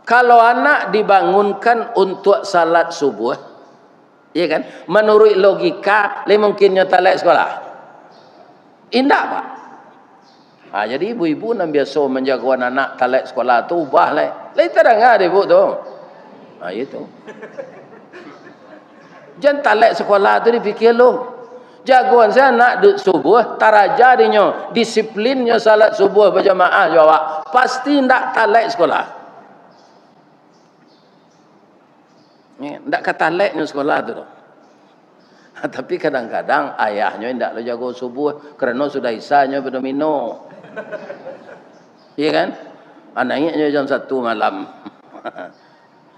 Kalau anak dibangunkan untuk salat subuh, ya kan? Menurut logika, mungkinnya talak sekolah. Indah pak. Jadi ibu-ibu yang biasa menjaga anak talak sekolah tu ubah lah. Terang ada ibu tu. Itu. Jangan talak sekolah tu dipikir lo. Jagoan saya anak subuh, taraja dinyo, disiplinnya salat subuh berjamaah jawab. Pasti ndak talak sekolah. Ndak kataleknya sekolah tu. Tapi kadang-kadang ayahnya ndak lo jago subuh kerana sudah isanya berdomino. Iya kan? Anaknya jam 1 malam.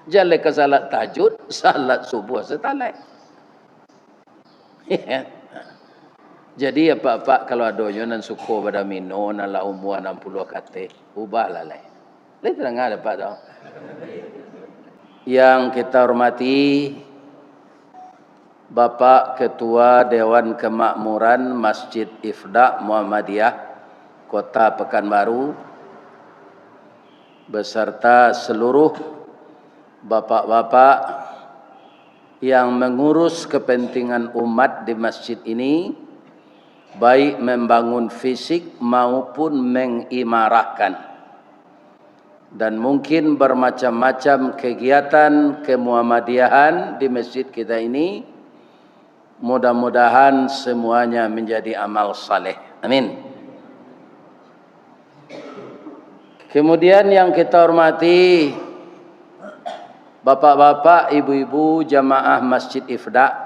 Jalan ke salat tahajud, salat subuh setalek. Ya. Jadi apa-apa kalau adonyo nan suko pada mino nan la umur 60 kate, ubahlah lah. Lihat dengar dapat tau. Yang kita hormati Bapak Ketua Dewan Kemakmuran Masjid Ifda Muhammadiyah Kota Pekanbaru beserta seluruh bapak-bapak yang mengurus kepentingan umat di masjid ini, baik membangun fisik maupun mengimarahkan, dan mungkin bermacam-macam kegiatan kemuhammadiyahan di masjid kita ini. Mudah-mudahan semuanya menjadi amal saleh. Amin. Kemudian yang kita hormati bapak-bapak, ibu-ibu jamaah Masjid Ifda.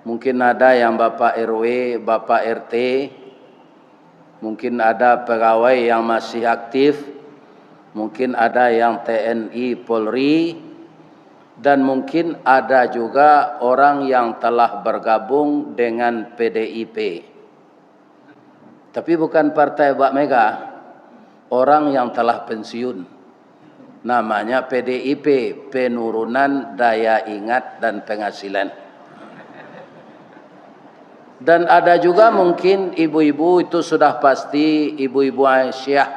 Mungkin ada yang Bapak RW, Bapak RT, mungkin ada pegawai yang masih aktif, mungkin ada yang TNI, Polri, dan mungkin ada juga orang yang telah bergabung dengan PDIP. Tapi bukan partai Pak Mega, orang yang telah pensiun. Namanya PDIP, Penurunan Daya Ingat dan Penghasilan. Dan ada juga mungkin ibu-ibu, itu sudah pasti ibu-ibu Aisyah.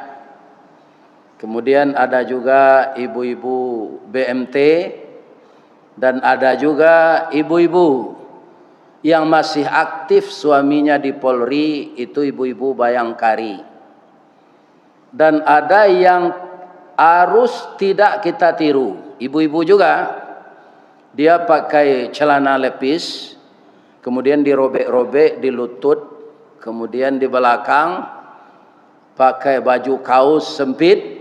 Kemudian ada juga ibu-ibu BMT. Dan ada juga ibu-ibu yang masih aktif suaminya di Polri, itu ibu-ibu Bayangkari. Dan ada yang harus tidak kita tiru, ibu-ibu juga. Dia pakai celana lepis, kemudian dirobek-robek di lutut, kemudian di belakang pakai baju kaos sempit,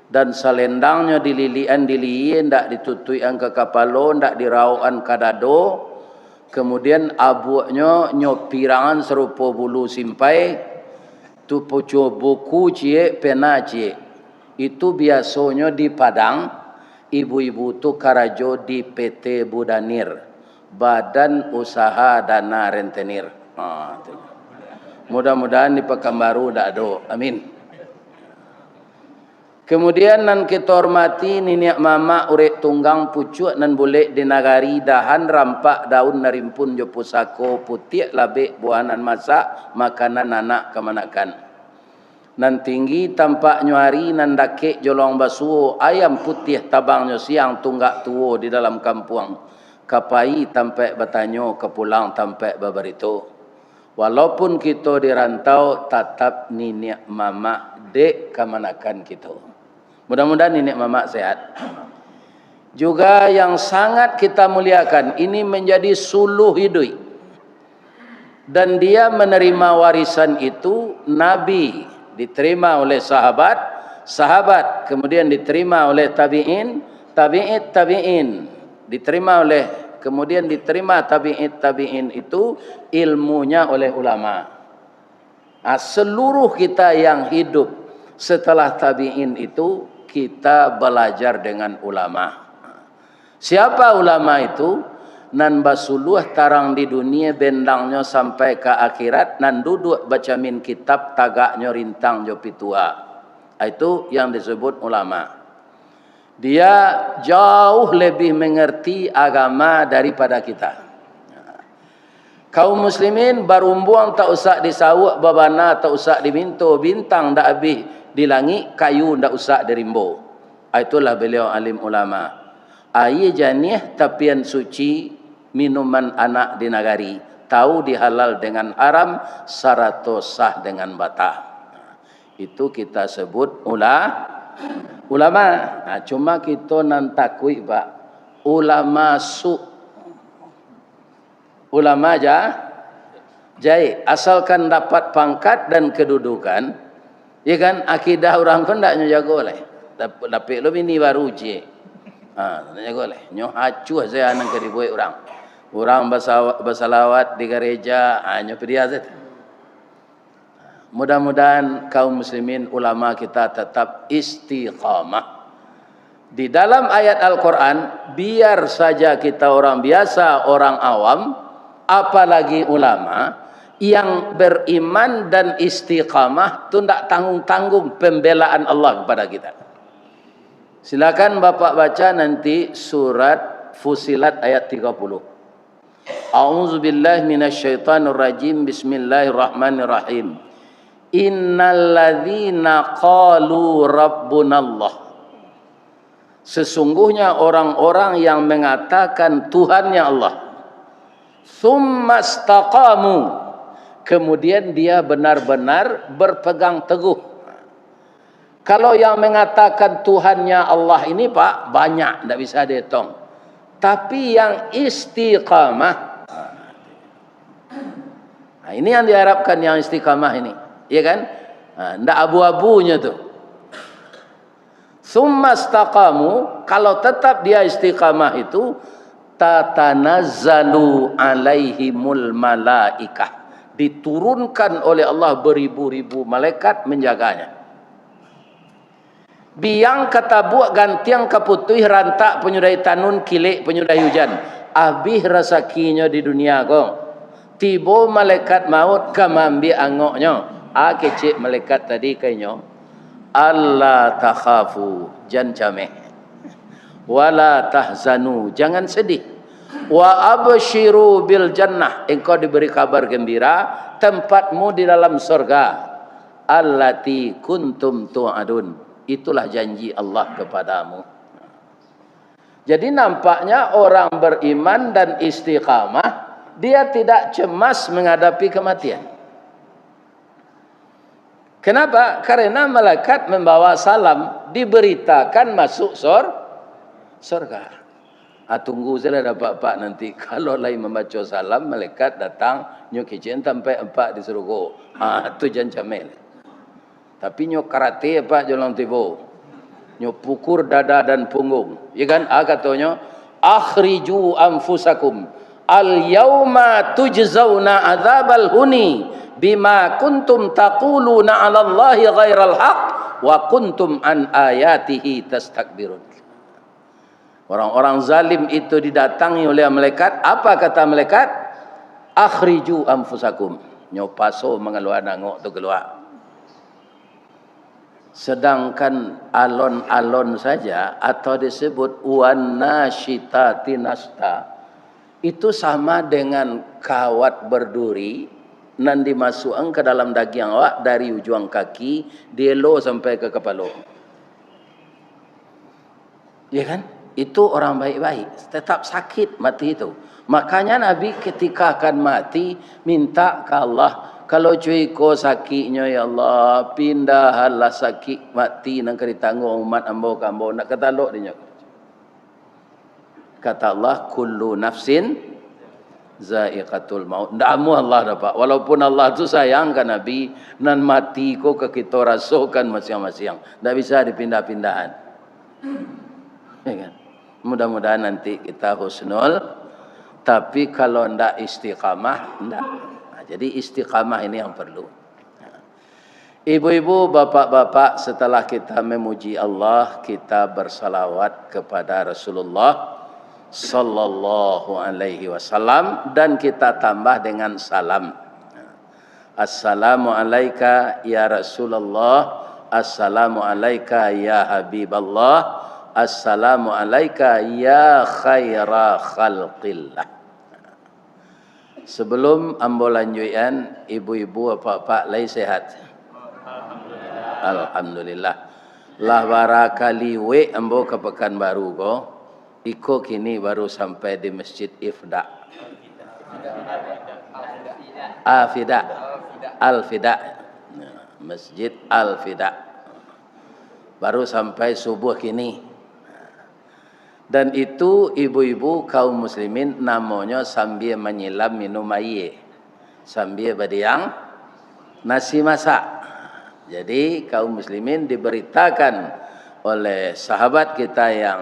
dan selendangnya dililian ndak ditutuian ke kapalo, ndak dirauan ke dado. Kemudian abuaknya nyopirangan serupa bulu simpai, tu pucu buku cie, pena cie. Itu biasanya di Padang, ibu-ibu tu karajo di PT Budanir, Badan Usaha Dana Rentenir. Mudah-mudahan di Pekanbaru dak ada. Amin. Kemudian nan kita hormati niniak mama urek tunggang pucuk nan boleh dinagari dahan rampak daun narimpun jo pusako putih labek buahan masak makanan anak kemanakan. Nan tinggi tampak nyuari nan dakek jolong basuo ayam putih tabangnya siang tunggak tuo di dalam kampung. Kapai tampak bertanyo ke pulang tampak babarito. Walaupun kita dirantau tetap niniak mama dek kemanakan kita. Mudah-mudahan nenek mama sehat. Juga yang sangat kita muliakan, ini menjadi suluh hidup. Dan dia menerima warisan itu, Nabi diterima oleh sahabat, sahabat kemudian diterima oleh tabi'in, tabi'in diterima oleh, kemudian diterima tabi'in itu ilmunya oleh ulama. Seluruh kita yang hidup setelah tabi'in itu kita belajar dengan ulama. Siapa ulama itu? Nan basuluh tarang di dunia bendangnya sampai ke akhirat, nan duduk baca min kitab tagaknya rintang jo pitua. Itu yang disebut ulama. Dia jauh lebih mengerti agama daripada kita. Kaum muslimin barumbuang tak usah disawuk babana, tak usah diminto bintang dak habis di langit, kayu ndak usah dirimbo. Itulah beliau alim ulama. Air janih tapian suci minuman anak di nagari. Tahu dihalal dengan haram, sarato sah dengan batal. Itu kita sebut ulama. Nah, cuma kita nan takui pak, ulama su, ulama jai, asalkan dapat pangkat dan kedudukan, ya kan, akidah orang pun tak jago lah. Tapi lo ini baru je, tak jago lah. Nyo hacu saya nang keribuai orang. Orang bersalawat di gereja, hanya periazat. Mudah-mudahan kaum muslimin ulama kita tetap istiqamah. Di dalam ayat Al-Quran, biar saja kita orang biasa, orang awam, apalagi ulama, yang beriman dan istiqamah, itu tidak tanggung-tanggung pembelaan Allah kepada kita. Silakan Bapak baca nanti surat Fusilat ayat 30. A'udzubillahi minasyaitonirrajim. Bismillahirrahmanirrahim. Innalladzina qalu rabbunallah. Sesungguhnya orang-orang yang mengatakan Tuhannya Allah. Tsumma istaqamu. Kemudian dia benar-benar berpegang teguh. Kalau yang mengatakan Tuhannya Allah ini Pak, banyak, tidak bisa dihitung. Tapi yang istiqamah, nah, ini yang diharapkan yang istiqamah ini, ya kan? Tidak abu-abunya tuh. Summa istaqamu, kalau tetap dia istiqamah itu, tatanazzalu alaihimul malaikah, diturunkan oleh Allah beribu-ribu malaikat menjaganya. Biang kata buat gantiang kaputui rantak penyudai tanun kilik penyudai hujan. Abih rasakinya di dunia kong. Tibo malaikat maut kamambi angoknya. Kecik malaikat tadi kayaknya. Allah takhafu, jangan cameh. Wala tahzanu, jangan sedih. Wa abshiru bil jannah, engkau diberi kabar gembira tempatmu di dalam surga. Allati kuntum tu'adun. Itulah janji Allah kepadamu. Jadi nampaknya orang beriman dan istiqamah, dia tidak cemas menghadapi kematian. Kenapa? Karena malaikat membawa salam, diberitakan masuk surga. Tunggu saya dapat Pak nanti. Kalau lain membaca salam, malaikat datang, nyukijen sampai 4 di surga. Itu jangan camel. Tapi nyo karate apa jalan tibo, nyo pukur dada dan punggung, ya kan? Katanya akhriju anfusakum al yauma tujzauna adzabal huni bima kuntum taquluna 'ala Allahi ghairal haq wa kuntum an ayatihi tastakbirun. Orang-orang zalim itu didatangi oleh malaikat. Apa kata malaikat? Akhriju anfusakum, nyo paso mengeluar nangok tu keluar. Sedangkan alon-alon saja atau disebut wanashitati nasta, itu sama dengan kawat berduri nan dimasukkan ke dalam daging awak dari ujung kaki dielo sampai ke kepala. Ya kan? Itu orang baik-baik, tetap sakit mati itu. Makanya Nabi ketika akan mati minta ke Allah, kalau cuy ko sakitnya ya Allah, pindahlah sakit mati nang kari tanggung umat ambo kambo nak ketalok dia. Kata Allah, kullu nafsin zaiqatul maut. Ndamu Allah dapat. Walaupun Allah tu sayang kan Nabi, nan mati ko ke kita rasakan masing-masing. Ndak bisa dipindah-pindahan. Ya kan? Mudah-mudahan nanti kita husnul, tapi kalau ndak istiqamah ndak. Jadi istiqamah ini yang perlu. Ibu-ibu, bapak-bapak, setelah kita memuji Allah, kita bersalawat kepada Rasulullah sallallahu alaihi wasallam dan kita tambah dengan salam. Assalamu alayka ya Rasulullah, assalamu alayka ya Habiballah, assalamu alayka ya khaira khalqillah. Sebelum ambo lanjutan, ibu-ibu, bapak-bapak lain sehat? Alhamdulillah. Lah barakali we ambo ke Pekanbaru ko. Iko kini baru sampai di Masjid Ifda. Al-Fida. Al-Fida. Masjid Al-Fida. Baru sampai subuh kini. Dan itu ibu-ibu kaum muslimin namanya sambil menyilam minum air. Sambil berdiam nasi masak. Jadi kaum muslimin diberitakan oleh sahabat kita yang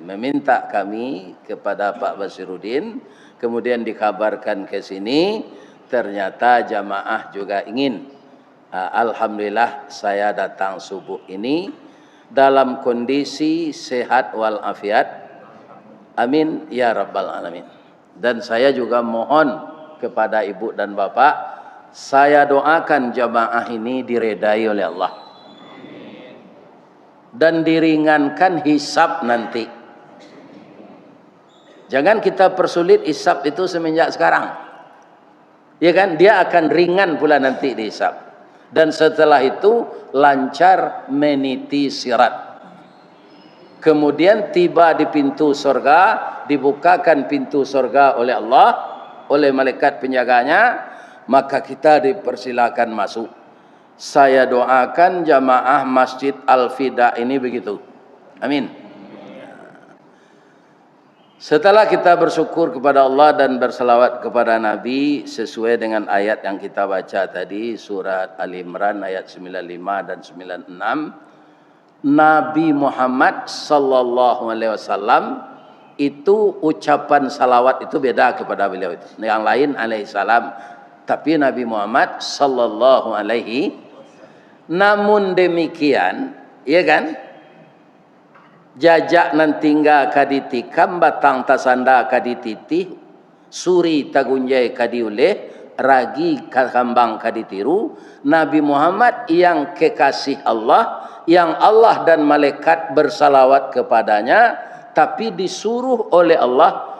meminta kami kepada Pak Basiruddin, kemudian dikabarkan ke sini, ternyata jamaah juga ingin. Alhamdulillah saya datang subuh ini dalam kondisi sehat walafiat. Amin ya rabbal alamin. Dan saya juga mohon kepada ibu dan bapak, saya doakan jamaah ini diredai oleh Allah dan diringankan hisab nanti. Jangan kita persulit hisab itu semenjak sekarang. Ya kan? Dia akan ringan pula nanti dihisab. Dan setelah itu lancar meniti sirat. Kemudian tiba di pintu surga, dibukakan pintu surga oleh Allah, oleh malaikat penjaganya, maka kita dipersilakan masuk. Saya doakan jamaah Masjid Al-Fida ini begitu. Amin. Setelah kita bersyukur kepada Allah dan berselawat kepada Nabi sesuai dengan ayat yang kita baca tadi, surat Ali Imran ayat 95 dan 96, Nabi Muhammad sallallahu alaihi wasallam itu ucapan salawat itu beda kepada beliau itu. Yang lain alaihi salam, tapi Nabi Muhammad sallallahu alaihi. Namun demikian, ya kan? Jajak nan tinggal kaditikam, batang tasanda kadititi, suri tagunjai kadiuleh, ragi kambang kaditiru. Nabi Muhammad yang kekasih Allah, yang Allah dan malaikat bersalawat kepadanya, tapi disuruh oleh Allah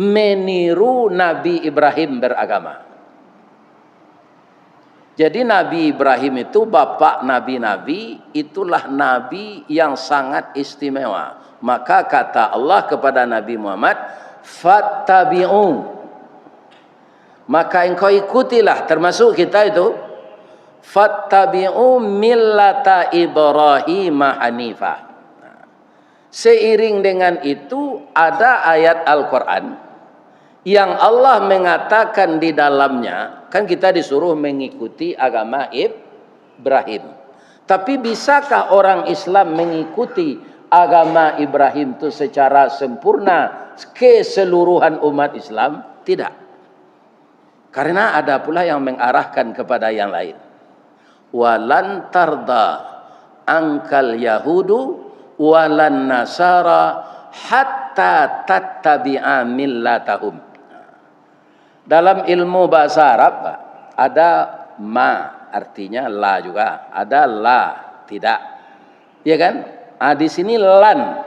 meniru Nabi Ibrahim beragama. Jadi Nabi Ibrahim itu bapak nabi-nabi, itulah nabi yang sangat istimewa. Maka kata Allah kepada Nabi Muhammad, fattabi'u. Maka engkau ikutilah, termasuk kita itu, fattabi'u millata Ibrahim hanifah. Seiring dengan itu ada ayat Al-Quran yang Allah mengatakan di dalamnya, kan kita disuruh mengikuti agama Ibrahim. Tapi bisakah orang Islam mengikuti agama Ibrahim itu secara sempurna keseluruhan umat Islam? Tidak. Karena ada pula yang mengarahkan kepada yang lain. Walan tarda angkal yahudu walan nasara hatta tattabi'a millatahum. Dalam ilmu bahasa Arab ada ma, artinya la juga, ada la, tidak. Ya kan? Di sini lan.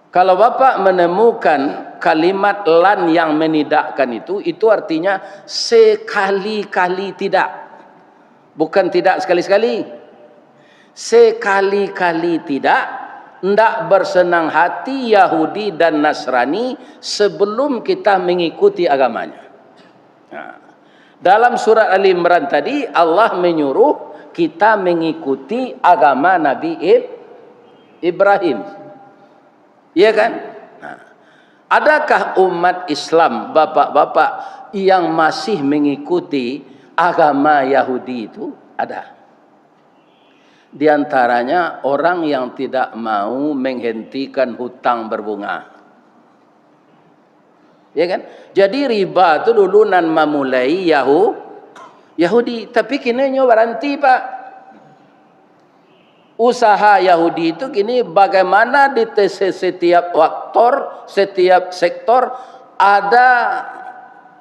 Kalau Bapak menemukan kalimat lan yang menidakkan itu artinya sekali-kali tidak. Bukan tidak sekali-sekali. Sekali-kali tidak. Hendak bersenang hati Yahudi dan Nasrani sebelum kita mengikuti agamanya. Dalam surat Ali Imran tadi Allah menyuruh kita mengikuti agama Nabi Ibrahim. Iya kan? Adakah umat Islam, bapak-bapak, yang masih mengikuti agama Yahudi itu? Ada. Di antaranya orang yang tidak mau menghentikan hutang berbunga. Ya kan? Jadi riba itu dulu nan memulai Yahudi, tapi kini berhenti, Pak. Usaha Yahudi itu kini bagaimana di setiap setiap sektor ada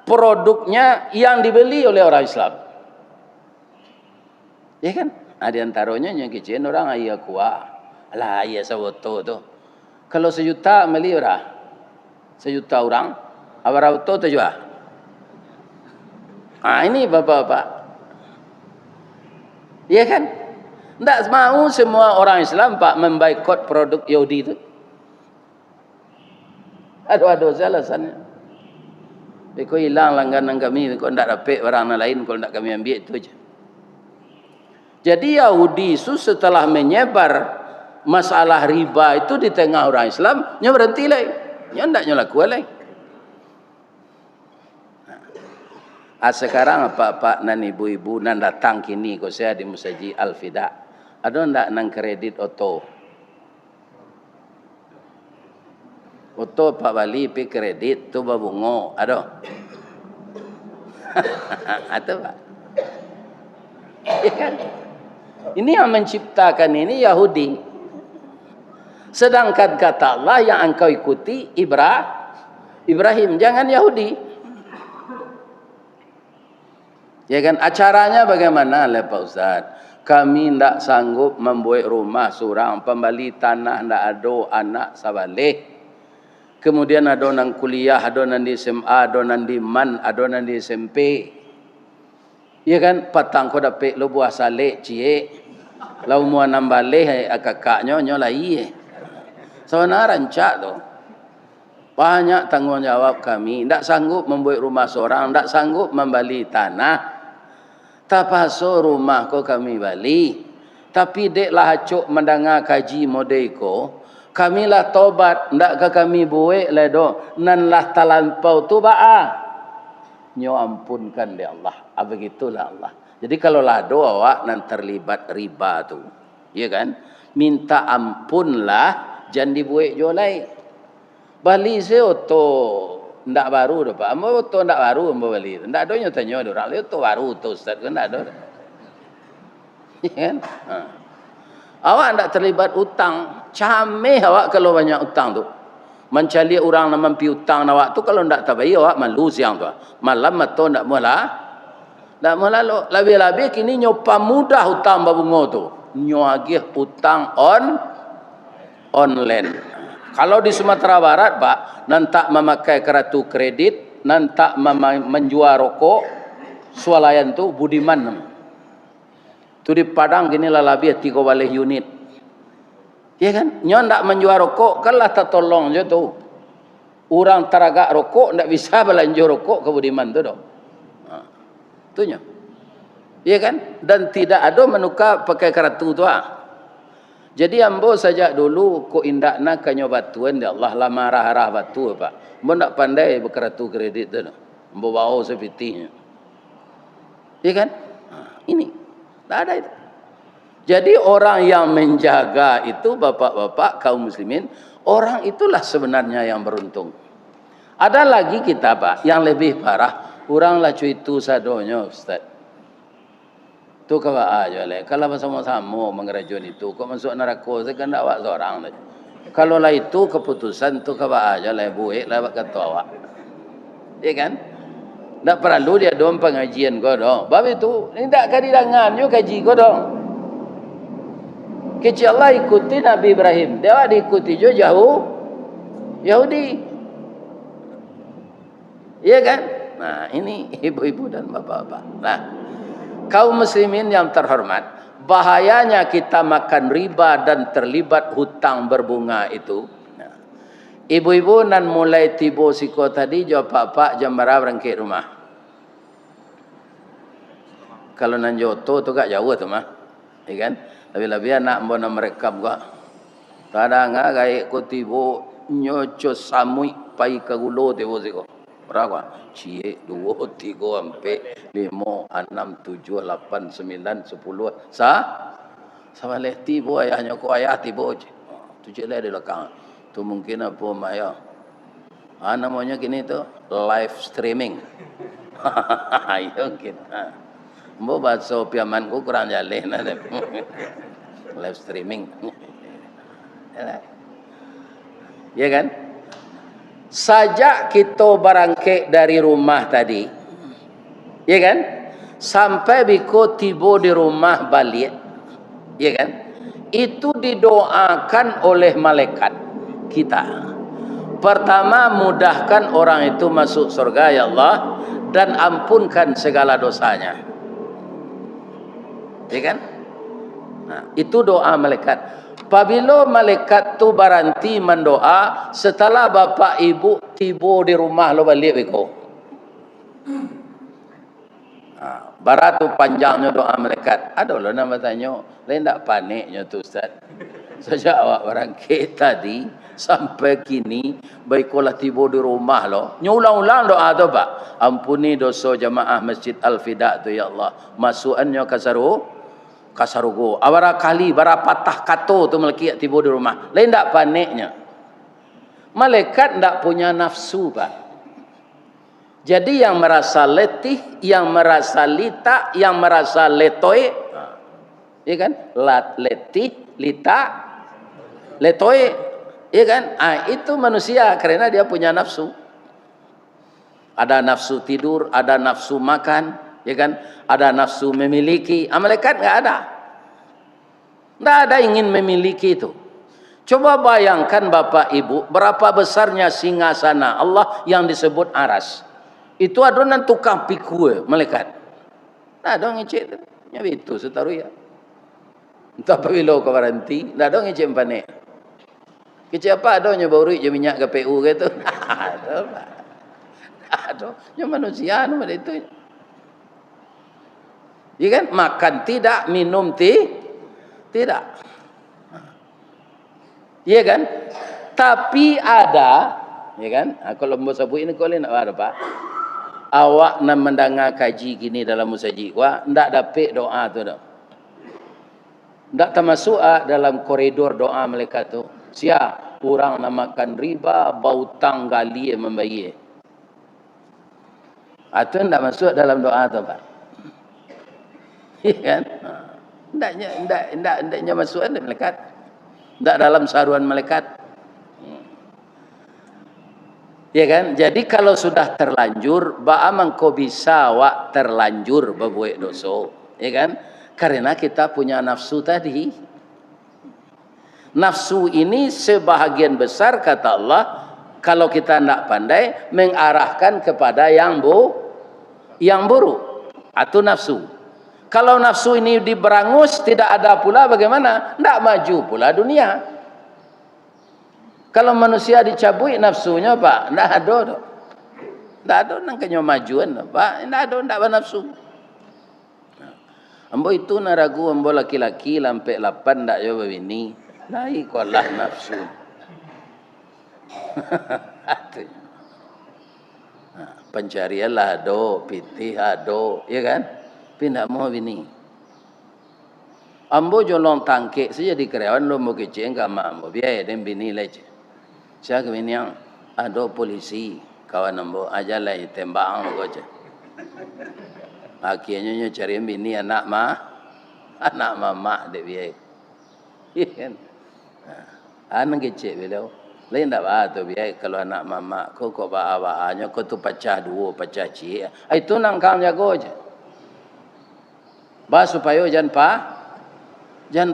produknya yang dibeli oleh orang Islam. Ya kan? Ada antaranya yang kecil orang ayah kuah. Alah ayah sawoto tu. Kalau sejuta beli orang. Sejuta orang. Awal auto tu juga. Ini bapak-bapak. Ya kan? Tidak mau semua orang Islam Pak memboikot produk Yahudi itu. Ada alasannya. Kau hilang langganan kami, kau tidak dapat barang lain, kau tidak kami ambil itu aja. Jadi Yahudi itu setelah menyebar masalah riba itu di tengah orang Islam, nya berhenti lagi, nya tidak nyelakukan lagi. Sekarang apa nan ibu-ibu nan datang kini kau saya di Masjid Al-Fida. Ada ndak nang kredit oto? Oto Pak Bali pi kredit tu babungo, ada? Ada Pak? Ya kan? Ini yang menciptakan ini Yahudi. Sedangkan kata Allah yang engkau ikuti Ibrahim, jangan Yahudi. Ya kan? Acaranya bagaimana lah Pak Ustaz? Kami tidak sanggup membuat rumah surang, pembali tanah tidak ada anak sabalik. Kemudian ada nang kuliah, ada nang di SMA, ada nang di MAN, ada nang di SMP. Ya kan, patang ko dapat lo buah salik cie. Lau mua nambale kakaknya nyola iye. Sebenarnya rancak tu. Banyak tanggungjawab kami, tidak sanggup membuat rumah seorang, tidak sanggup membeli tanah. Tapaso rumah ko kami bali. Tapi deklah acuk mendengar kaji modeko. Kami lah tobat, ndak ke kami buat lah do. Nan lah talampau tu ba'a. Nyo ampunkan dia Allah. Begitulah Allah. Jadi kalau lah do awak nan terlibat riba tu. Ya kan? Minta ampunlah, jangan dibuat jolai. Bali saya oto ndak baru dah Pak. Ambo oto ndak baru ambo bali. Ndak ada nyo tanya orang le oto baru tu Ustaz kan ndak ada. Ya kan? Awak ndak terlibat utang. Cameh awak kalau banyak utang tu. Mencari orang nak mampi utang awak tu kalau ndak tabai awak malu siang tu. Malam atau ndak mula. Ndak mula lo. Lebih-lebih kini nyopa mudah utang babungo tu. Nyo agih utang online. Kalau di Sumatera Barat Pak, nantak memakai kartu kredit, nantak menjual rokok, swalayan tu budiman. Tu di Padang gini lah lebih 3 balih unit. Ya kan? Nyo ndak menjual rokok, kan lah tak tolong je tu. Orang teragak rokok ndak bisa belanja rokok ke budiman tu dah. Tu nyo. Ya kan? Dan tidak ada menukar pakai kartu tu Jadi ambo saja dulu ko indakna kanyo batuan dia Allah lah marah-marah batu Pak. Ambo ndak pandai berkartu kredit tu. Ambo bawa sepitinya. Ya kan? Ini. Tak ada itu. Jadi orang yang menjaga itu bapak-bapak kaum muslimin, orang itulah sebenarnya yang beruntung. Ada lagi kita Pak yang lebih parah, orang lah itu sadonyo Ustaz. Tu kawa aja le. Kalau bersama-sama mengerajun itu, kau masuk neraka, saya kan awak seorang saja. Kalau lah itu keputusan tu kawa aja le, buik lah kata awak. Ya kan? Tak perlu dia dong pengajian kau dong. Bab itu, ini tak kadidangan you kaji kau dong. Kecil Allah ikuti Nabi Ibrahim, dia diikuti juga jauh Yahudi. Ya kan? Nah, ini ibu-ibu dan bapak-bapak. Nah, kaum muslimin yang terhormat, bahayanya kita makan riba dan terlibat hutang berbunga itu. Ibu-ibu nan mulai tibo siko tadi jawab pak jam berapa berangkat rumah. Kalau nan joto tu gak jauh tu mah, ya kan? Lebih-lebih anak mbona mereka gak. Kadang gak ko tibo nyoco samui pai kagulo tibo siko. Berapa? Cie 2, 3, sampai 5, 6, 7, 8, 9, 10. Sama leh tibo ayahnya ko ayah tibo. Tu je leh di belakang. Tu mungkin apa maya. Namanya gini tu live streaming. Ayo kita. Mbok bahasa piaman ku kurang jaleh nah. Live streaming. Ya kan? Sajak kita barangkit dari rumah tadi, ya kan, sampai biko tiba di rumah balik, ya kan, itu didoakan oleh malaikat kita. Pertama, mudahkan orang itu masuk surga ya Allah, dan ampunkan segala dosanya, ya kan. Itu doa malaikat. Apabila malaikat tu berhenti mendoa, setelah bapa ibu tiba di rumah lo balik beko. Barat tu panjangnya doa malaikat. Ada lo nama tanya, lain tak paniknya tu Ustaz. Sejak awak berangkit tadi sampai kini, baiklah tiba di rumah lo. Nyulang-ulang doa tu Pak. Ampuni dosa jamaah Masjid Al-Fida tu ya Allah. Masukannya kasarugo. Awara kali bara patah kato tu malaikat tiba di rumah. Lain tak paniknya. Malaikat tak punya nafsu Pak. Jadi yang merasa letih, yang merasa lita, yang merasa letoy, ya kan? Letih, lita, letoy, ya kan? Itu manusia karena dia punya nafsu. Ada nafsu tidur, ada nafsu makan, ya kan? Ada nafsu memiliki. Malaikat nggak ada. Nggak ada ingin memiliki itu. Coba bayangkan Bapak Ibu, berapa besarnya singgasana Allah yang disebut aras. Itu adonan tukang pikul malaikat. Nah, dong ngecek nya itu setaru ya. Entah apabila kau berhenti, dah dong ngecek panik. Kecek apa adanya bauri je minyak KPU gitu. Aduh. Aduh, nya manusia anu itu. Ya kan, makan tidak, minum tidak. Iya kan? Tapi ada, ya kan? Kalau mbok sebut ini kau nak ada Pak. Awak nak mendengar kaji gini dalam musajid, wah ndak dapat doa tu dah. Ndak termasuk dalam koridor doa malaikat tu. Sia orang nak makan riba, bau tanggali membayar. Itu ndak masuk dalam doa tu Pak. Iya kan? Ndaknya masuk dalam malaikat. Ndak dalam saruan malaikat. Ya kan? Jadi kalau sudah terlanjur, bagaimana kau bisa wak terlanjur berbuat dosa? Ya kan? Karena kita punya nafsu tadi. Nafsu ini sebahagian besar kata Allah, kalau kita tidak pandai, mengarahkan kepada yang buruk. Itu nafsu. Kalau nafsu ini diberangus, tidak ada pula bagaimana? Tidak maju pula dunia. Kalau manusia dicabui nafsunya Pak, tidak ada. Tidak ada nangkanya majuan Pak, tidak ada nafsu. Ambo itu naragu ambo laki-laki lampai 8 tidak jauh begini. Lai kolah nafsu. Pencarian lah ada, pitih ada, ya kan? Tapi tidak mau begini. Ambo jolong tangkik saja di karyawan lo mau kecil enggak mau biaya dan bini lagi. Saya kini yang ada polisi kawan ambo aja lah tembak ambo aja. Akhirnya cari bini anak mama dek biaya. Kan? Anak kecil beliau. Lain tak bah tu biaya kalau anak mama kau bawa-bawanya kau tu pecah dua pecah cik. Itu nangkang jago aja. Bah supaya jangan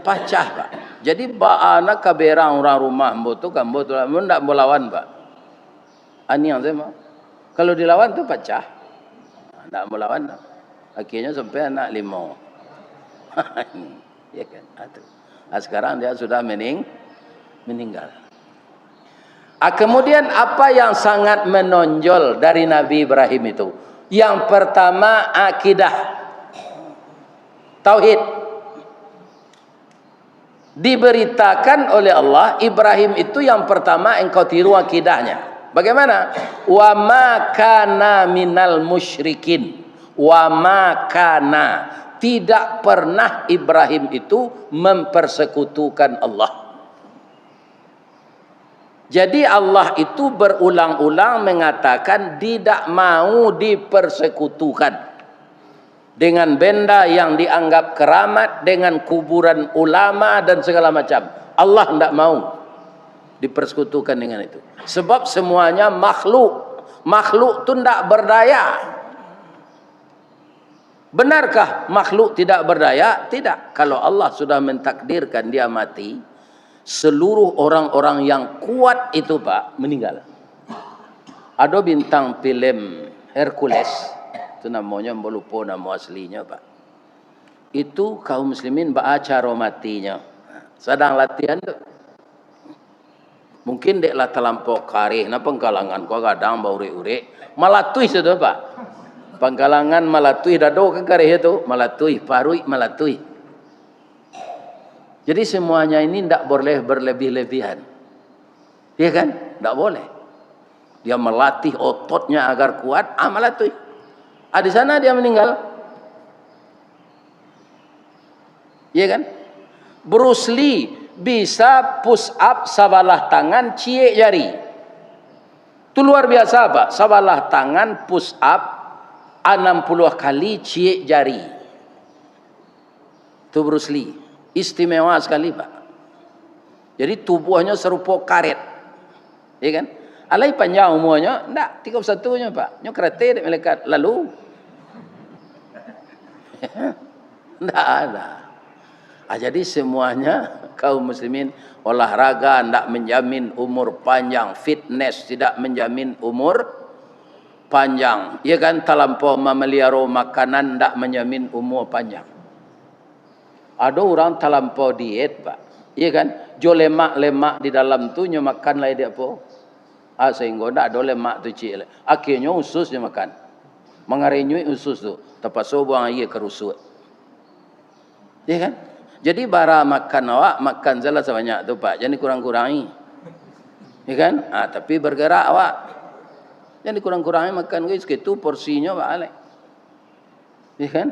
pecah Pak. Jadi anak kaberang orang rumah ambo tu kambo tu ndak mau lawan Pak. Ani yang saya kalau dilawan tu pecah. Ndak mau lawan. Akhirnya sampai anak 5. Ya kan? Sekarang dia sudah meninggal. Kemudian apa yang sangat menonjol dari Nabi Ibrahim itu? Yang pertama akidah. Tauhid. Diberitakan oleh Allah, Ibrahim itu yang pertama engkau tiru akidahnya. Bagaimana? Wa ma kana minal musyrikin. Wa ma kana. Tidak pernah Ibrahim itu mempersekutukan Allah. Jadi Allah itu berulang-ulang mengatakan tidak mau dipersekutukan dengan benda yang dianggap keramat, dengan kuburan ulama dan segala macam. Allah tidak mau dipersekutukan dengan itu. Sebab semuanya makhluk. Makhluk itu tidak berdaya. Benarkah makhluk tidak berdaya? Tidak. Kalau Allah sudah mentakdirkan dia mati, seluruh orang-orang yang kuat itu Pak meninggal. Ada bintang film Hercules, itu namanya lupa nama aslinya Pak. Itu kaum muslimin baca romatinya. Sedang latihan tu. Mungkin dek lah terlampau karih. Na pengkalangan ko kadang bau urek-urek. Malatui sudah pak. Pengkalangan malatui dado ke karih itu. Malatui, parui malatui. Jadi semuanya ini tidak boleh berlebih-lebihan. Iya kan? Tidak boleh. Dia melatih ototnya agar kuat. Malatui. Di sana dia meninggal. Iya kan? Bruce Lee bisa push up sebelah tangan cie jari. Itu luar biasa Pak. Sebelah tangan push up 60 kali cie jari. Itu Bruce Lee. Istimewa sekali Pak. Jadi tubuhnya serupa karet. Iya kan? Alai panjang umurnya, enggak 31-nya Pak. Nyo kereta dek melekat lalu. Enggak ada. Jadi semuanya kaum muslimin olahraga tidak menjamin umur panjang, fitness tidak menjamin umur panjang. Ya kan, terlampau memelihara makanan tidak menjamin umur panjang. Ada orang terlampau diet Pak. Ya kan, jo lemak-lemak di dalam tu nyo makan lah dia apa? Sehingga tidak ada lemak tu cik. Akhirnya usus dia makan. Mengarenyui usus tu. Terpaksa buang air kerusut. Ya kan? Jadi bara makan awak, makan salah sebanyak tu Pak. Jangan kurang-kurangi. Ya kan? Tapi bergerak awak. Jangan kurang-kurangi makan guys. Itu porsinya Pak Alek. Ya kan?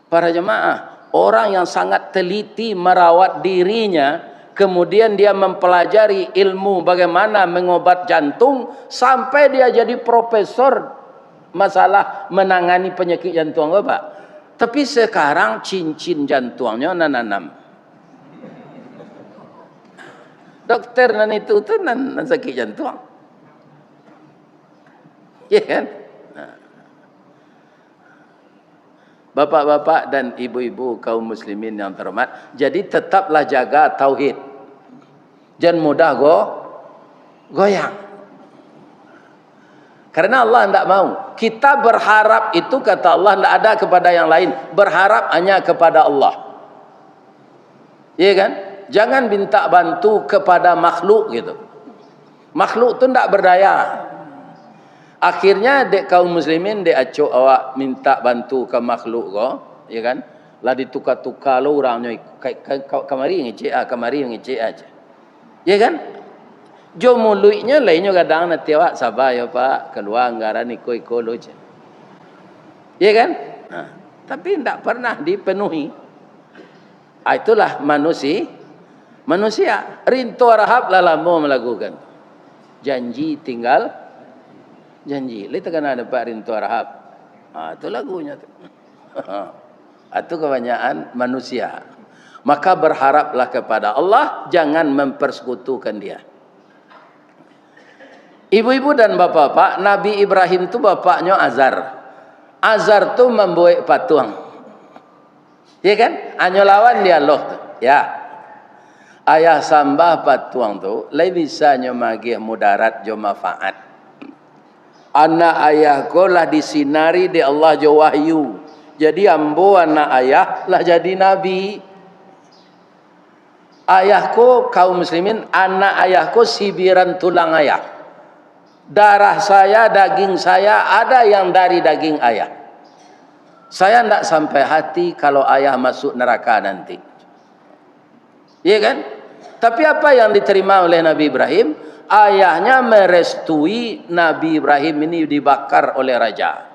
Para jemaah, orang yang sangat teliti merawat dirinya, kemudian dia mempelajari ilmu bagaimana mengobat jantung, sampai dia jadi profesor masalah menangani penyakit jantung Pak. Tapi sekarang cincin jantungnya nanam. Dokter nan itu tu nan sakit jantung. Ya kan? Bapak-bapak dan ibu-ibu kaum muslimin yang terhormat, jadi tetaplah jaga tauhid. Jangan mudah goyang. Karena Allah tidak mau. Kita berharap itu kata Allah tidak ada kepada yang lain. Berharap hanya kepada Allah. Iya kan? Jangan minta bantu kepada makhluk gitu. Makhluk itu tidak berdaya. Akhirnya dek kaum muslimin dek acok awak minta bantu ke makhluk ko, ya kan? Lah ditukar-tukar lo orangnya kamari ngecek kamari ngecek aja. Ya kan? Jo mulutnya lainnya kadang nanti awak sabar ya Pak, keluar anggaran iko-iko lo je. Ya kan? Tapi tidak pernah dipenuhi. Itulah manusia. Rinto rahab lah lama melakukan. Janji tinggal janji. Lihat kan ada Pak rinto rahab. Itu lagunya tu. Itu kebanyakan manusia. Maka berharaplah kepada Allah, jangan mempersekutukan dia. Ibu-ibu dan bapak-bapak, Nabi Ibrahim tu bapaknya Azar. Azar tu membuat patung. Ya kan? Hanya lawan dialog tu. Ya. Ayah sambah patung tu, lebih bisa nyomagih mudarat jo manfaat. Anak ayahku lah disinari di Allah jo wahyu. Jadi ambo anak ayah lah jadi nabi. Ayahku kaum muslimin, anak ayahku sibiran tulang ayah. Darah saya, daging saya, ada yang dari daging ayah. Saya tidak sampai hati kalau ayah masuk neraka nanti. Iya kan? Tapi apa yang diterima oleh Nabi Ibrahim? Ayahnya merestui Nabi Ibrahim ini dibakar oleh raja.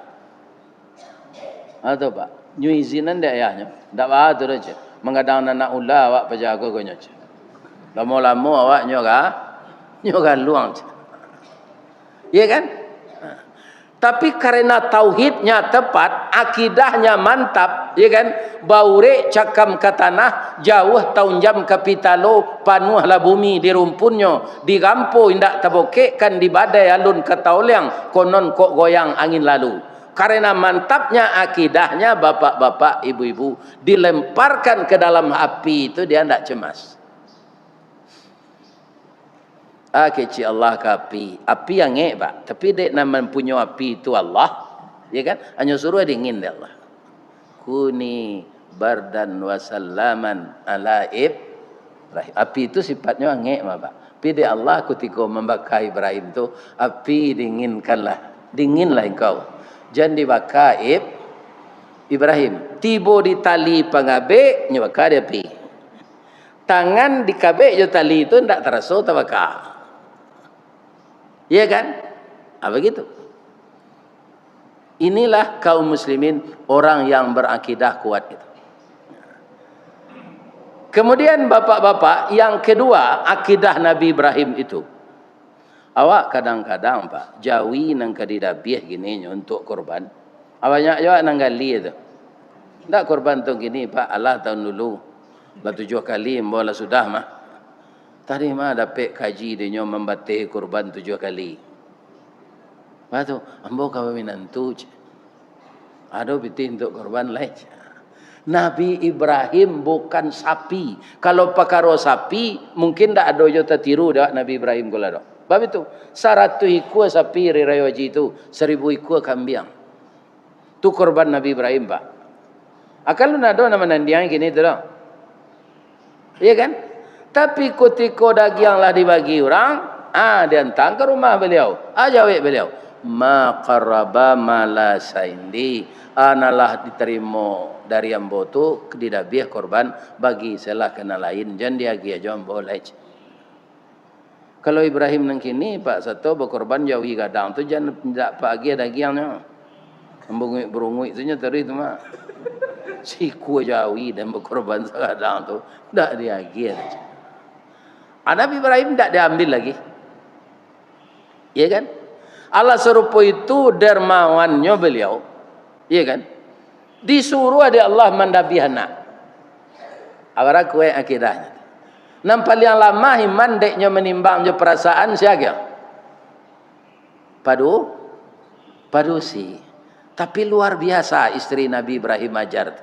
Atau Pak, nyu izinan dia ayahnya. Tak apa tu aja. Mengadang anak ulah awak pejaga gonya. Lama-lama awak nyoga luang. Ya kan? Tapi karena tauhidnya tepat, akidahnya mantap, ya kan? Baure cakam ke tanah, jauh tahun jam kapitalo, panuhlah bumi di rumpunnya, di gampo indak tabokek kan di badai alun ke tauliang, konon kok goyang angin lalu. Karena mantapnya akidahnya bapak-bapak, ibu-ibu, dilemparkan ke dalam api itu dia tidak cemas. Kecil Allah ke api yang Pak. Tapi dia nak mempunyai api itu Allah, ya kan? Hanya suruh dingin dia Allah. kuni bardan wa sallaman ala Ibrahim. Api itu sifatnya angin, Bapak. Tapi Allah ketika membakar Ibrahim itu, api dinginlah engkau. Jangan dibakar Ibrahim. Tiba di tali pengabek, nyabakar dia api. Tangan di kabek je tali itu tidak terasa terbakar. Iya kan? Apa gitu? Inilah kaum muslimin, orang yang berakidah kuat itu. Kemudian bapak-bapak, yang kedua, akidah Nabi Ibrahim itu. Awak kadang-kadang Pak, jawi nang kadidabiah gini untuk korban. Awaknya awak nang gali itu. Tak korban tu gini Pak, Allah tahun dulu. Lah 7 kali mbola sudah mah. Tadi mah dapat kaji dia membatih korban 7 kali. Batu, ambo kawa minantu. Ada bitin untuk korban lain. Nabi Ibrahim bukan sapi. Kalau pakaro sapi, mungkin tak ada jo tertiru dak Nabi Ibrahim kala dak. Bab itu 100 ikut sapi rirayo haji itu, 1000 ikut kambing. Tu korban Nabi Ibrahim, Pak. Akal lu nado nama nandiang gini tu dak. Iya kan? Tapi ketika daging lah dibagi orang, dia hantar ke rumah beliau. Jawab beliau, ma qaraba mala saindi, analah diterima dari ambo tu didabiah korban bagi salah kena lain, jangan dia gia jom boleh. Kalau Ibrahim nang kini Pak satu berkorban jauhi gadang tu jangan tidak pagi dagingnya. Berungui tu nya tadi tu mah. Si ku jauhi dan berkorban gadang tu dak dia gia. Nabi Ibrahim tak diambil lagi. Iya kan? Allah serupa itu dermawannya beliau. Iya kan? Disuruh ada Allah mendabi anak. Awara kue akidahnya. Nampak yang lama iman deknya menimbang je perasaan siaga. Padusi. Tapi luar biasa istri Nabi Ibrahim Hajar.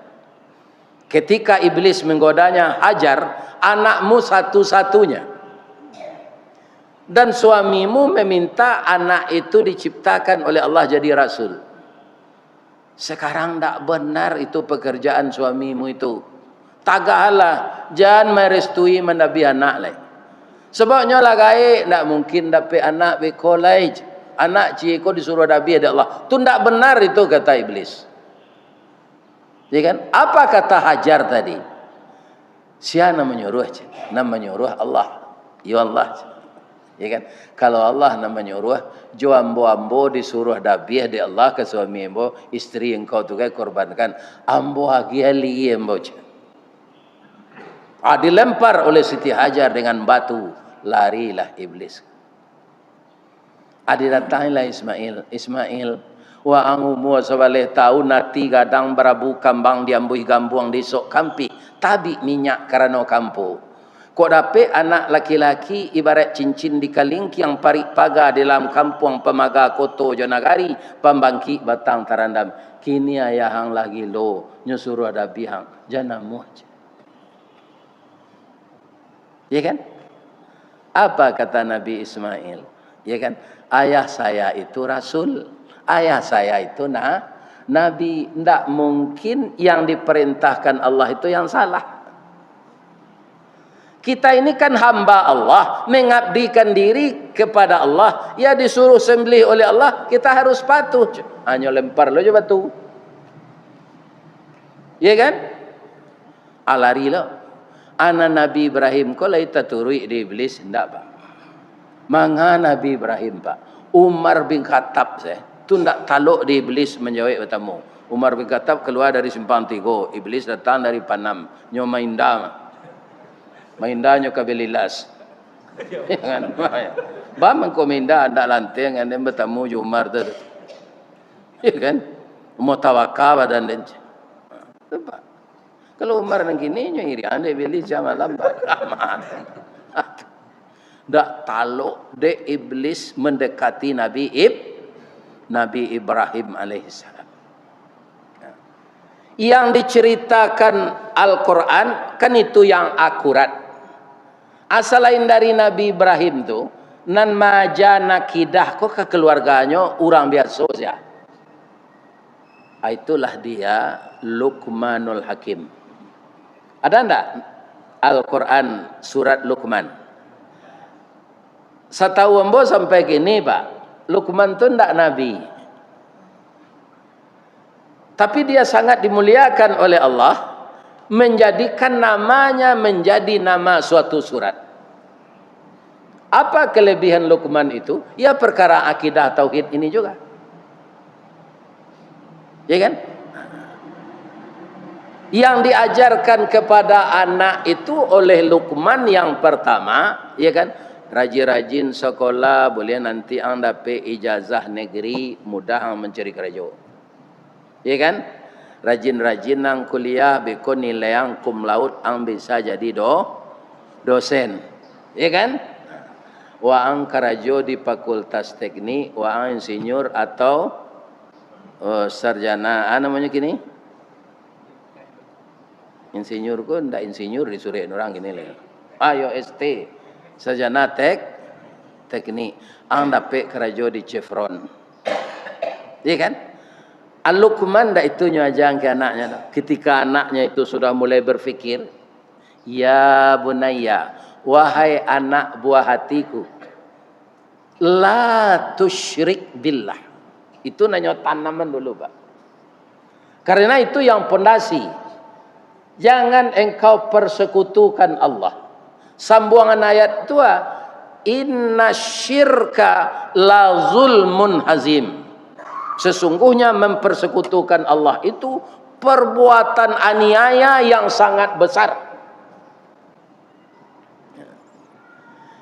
Ketika iblis menggodanya, Hajar, anakmu satu-satunya. Dan suamimu meminta anak itu diciptakan oleh Allah jadi rasul. Sekarang tak benar itu pekerjaan suamimu itu. Tagahlah, jangan merestui menabi anak lain. Sebabnya lah gaib, tak mungkin dapat anak bekolai. Anak ciko disuruh nabi ada Allah. Itu tak benar itu kata iblis. Ya kan? Apa kata Hajar tadi? Siapa menyuruh? Menyuruh Allah. Ya Allah. Ya kan? Kalau Allah namanya nyuruh, jo ambo disuruh dabiah di Allah ke suami ambo, istri engkau tu kan korbankan, ambo hagiali ambo. Dilempar oleh Siti Hajar dengan batu, larilah iblis. Datanglah Ismail, wa angumu sebaleh tahu nati gadang berabu kambang diambuh gambuang disok kampi, tabi minyak karena kampu. Kok dapat anak laki-laki ibarat cincin di kalingki yang parik paga dalam kampung pemaga koto jonagari pembangki batang tarandam. Kini ayahang lagi lo nyuruh ada bihang janamu aja. Ya kan? Apa kata Nabi Ismail? Ya kan? Ayah saya itu rasul. Ayah saya itu nabi. Tidak mungkin yang diperintahkan Allah itu yang salah. Kita ini kan hamba Allah, mengabdikan diri kepada Allah. Ya disuruh sembelih oleh Allah, kita harus patuh. Hanya lempar lo je batu. Ya kan? Alari lo. Anak Nabi Ibrahim kalau kita turui di iblis, tidak Pak. Manga Nabi Ibrahim Pak. Umar bin Khattab tu tidak taluk di iblis menjawab bertemu. Umar bin Khattab keluar dari simpang 3, iblis datang dari Panam. Nyoma indah. Maindanyo kabililas. Jangan. Ba man kominda anda lanteng anda bertemu Umar tu. Ya kan? Mau tawakal dan den. Kalau Umar nang gini nyo iri anda beli jam lambat. Dak taluk de iblis mendekati Nabi Ibrahim alaihissalam. Yang diceritakan Al-Quran kan itu yang akurat. Asal lain dari Nabi Ibrahim tu nan maja nakidah kok ke keluarganya orang biasa saja. Itulah dia Luqmanul Hakim. Ada enggak Al-Quran surat Luqman? Setahu ambo sampai kini Pak, Luqman itu enggak nabi. Tapi dia sangat dimuliakan oleh Allah, menjadikan namanya menjadi nama suatu surat. Apa kelebihan Luqman itu? Ya perkara akidah tauhid ini juga. Ya kan? Yang diajarkan kepada anak itu oleh Luqman yang pertama, ya kan? Rajin-rajin sekolah, boleh nanti ang dapat ijazah negeri, mudah ang mencari kerja. Ya kan? Rajin-rajin ang kuliah, beko nilai ang cum laude, ang bisa jadi dosen. Ya kan? Wa ang karajo di fakultas teknik, wa ang insinyur atau sarjana, namanya gini? Insinyur ko, ndak insinyur disuruh orang gini lah. Ayo ST, sarjana teknik, ang dapat karajo di Chevron. Iya kan? Al-Luqman ndak itu nyajang ke anaknya. Ketika anaknya itu sudah mulai berfikir, ya bunayya, wahai anak buah hatiku, la tusyrik billah. Itu nanya tanaman dulu Pak. Karena itu yang pondasi. Jangan engkau persekutukan Allah. Sambungan ayat itu, inna syirka la zulmun hazim. Sesungguhnya mempersekutukan Allah itu perbuatan aniaya yang sangat besar.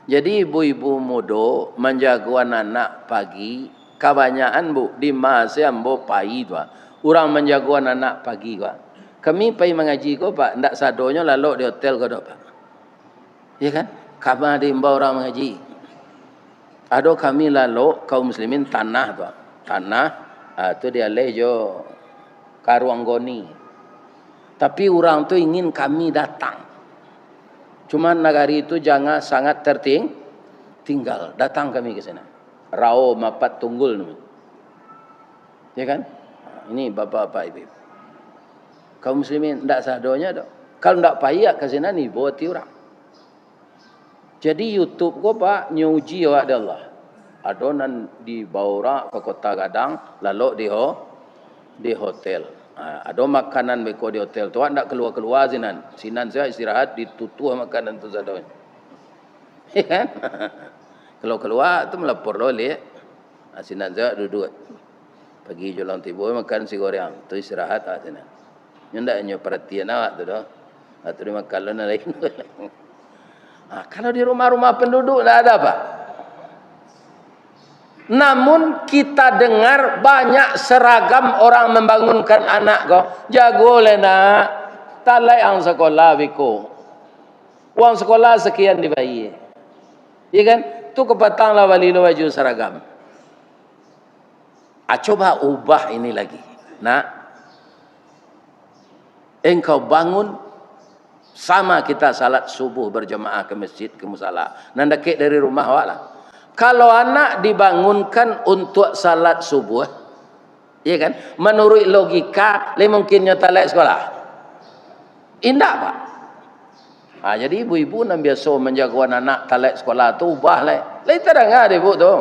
Jadi ibu-ibu muda menjaga anak pagi, kebanyakan bu di masa ambo pagi tu, orang menjaga anak pagi tu. Kami pergi mengaji ko Pak, ndak sadonya lalu di hotel ko Pak. Ya kan? Kami ada imbau orang mengaji. Ada kami lalu kaum muslimin tanah tu. Tanah tu dia lejo karuanggoni. Tapi orang tu ingin kami datang. Cuma negari itu jangan sangat tinggal. Datang kami ke sana. Rao mapat tunggul. Ya kan? Ini bapak-bapak ibu. Kaum muslimin tidak sadonya dok. Kalau tidak payah ke sana ni buat orang. Jadi YouTube ko Pak nyuji wa Allah. Adonan di Baura ke Kota Gadang, lalu di hotel. Ada makanan beko di hotel. Tuan tidak keluar sinan. Sinan saya istirahat ditutup makanan tu sadonya. Ya kan? Kalau keluar tu melapor oleh. Sinan saya duduk. Pagi jualan tiba makan si goreng. Tu istirahat sinan. Ndak nyo perhatian awak tu dah. Atau di makan lain. Kalau di rumah-rumah penduduk tidak ada Pak. Namun kita dengar banyak seragam orang membangunkan anak kau. Jago le nak. Talai ang sekolah biko. Uang sekolah sekian dibayar. Ya kan? Tu kepatang lah wali lo baju seragam. Coba ubah ini lagi. Nak. Engkau bangun sama kita salat subuh berjemaah ke masjid ke musala. Nanda kek dari rumah awak lah. Kalau anak dibangunkan untuk salat subuh, ya kan? Menurut logika, mungkinnya talak sekolah. Indah Pak. Jadi ibu-ibu yang biasa menjaga anak talak sekolah tu ubah lah. Lain terang ada ibu tu.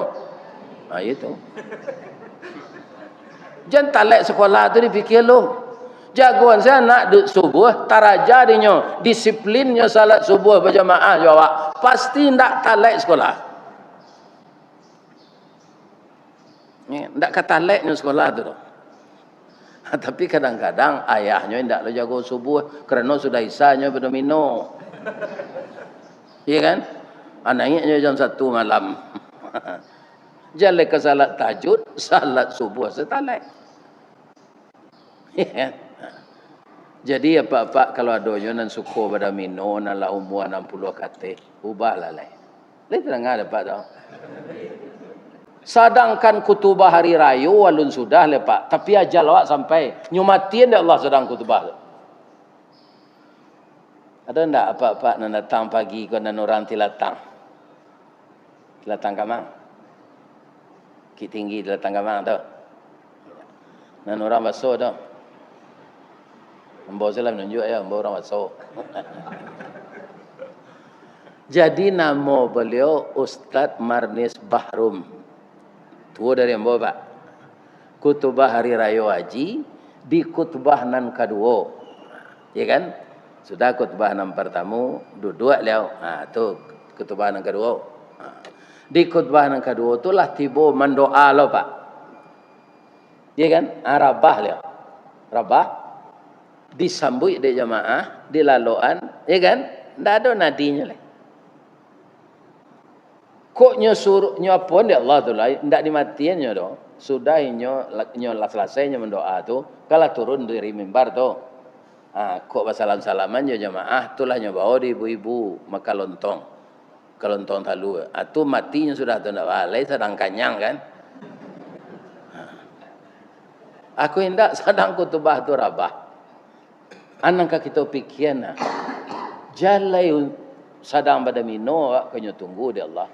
Itu. Jangan talak sekolah tu dipikir lo. Jagoan saya nak subuh, tarajadinya, disiplinnya salat subuh berjamaah jawab. Pasti tidak talak sekolah. Tidak kata talaknya sekolah tu. Tapi kadang-kadang ayahnya tidak lo jago subuh kerana sudah isanya berdomino. Iya kan? Anaknya jam 1 malam. Jalan ke salat tahajud, salat subuh setalak. Iya. Jadi apa-apa kalau adonyo nan suko pada mino nan la umur 60 kate, ubahlah lai. Lai terang ada Pak tau. Sedangkan kutubah hari raya walun sudah le Pak, tapi ajal awak sampai nyumatin dia Allah sedang kutubah. Ada ndak apa-apa nan datang pagi ko nan orang tilatang. Tilatang kamang. Ki tinggi tilatang kamang tau. Nan orang baso dah. Ambo salam nunjuk ya, ambo orang baso. Jadi nama beliau Ustaz Marnis Bahrum. Tua dari ambo Pak. Kutubah Hari Raya Haji di kutubah nan kedua. Ya kan? Sudah kutubah nan pertama, duduk liao. Tu kutubah nan kedua. Di kutubah nan kedua itulah tiba mendoa lo Pak. Ya kan? Rabah liao. Rabah disambut di jamaah, di laluan, ya kan? Tak ada nadinya lah. Kok nyuruh nyopon dia Allah tu lah, tak dimatian nyo do. Sudah nyo selesai nyo mendoa tu, kalau turun dari mimbar tu. Kok salam-salaman nyo jamaah, itulah nyo bawa di ibu-ibu maka lontong. Kelontong talu. Tu matinya sudah tu ndak balai sedang kanyang kan. Aku hendak sedang kutubah tu rabah. Anangka kita pikiran jalai sadang pada mino kenyo tunggu di Allah.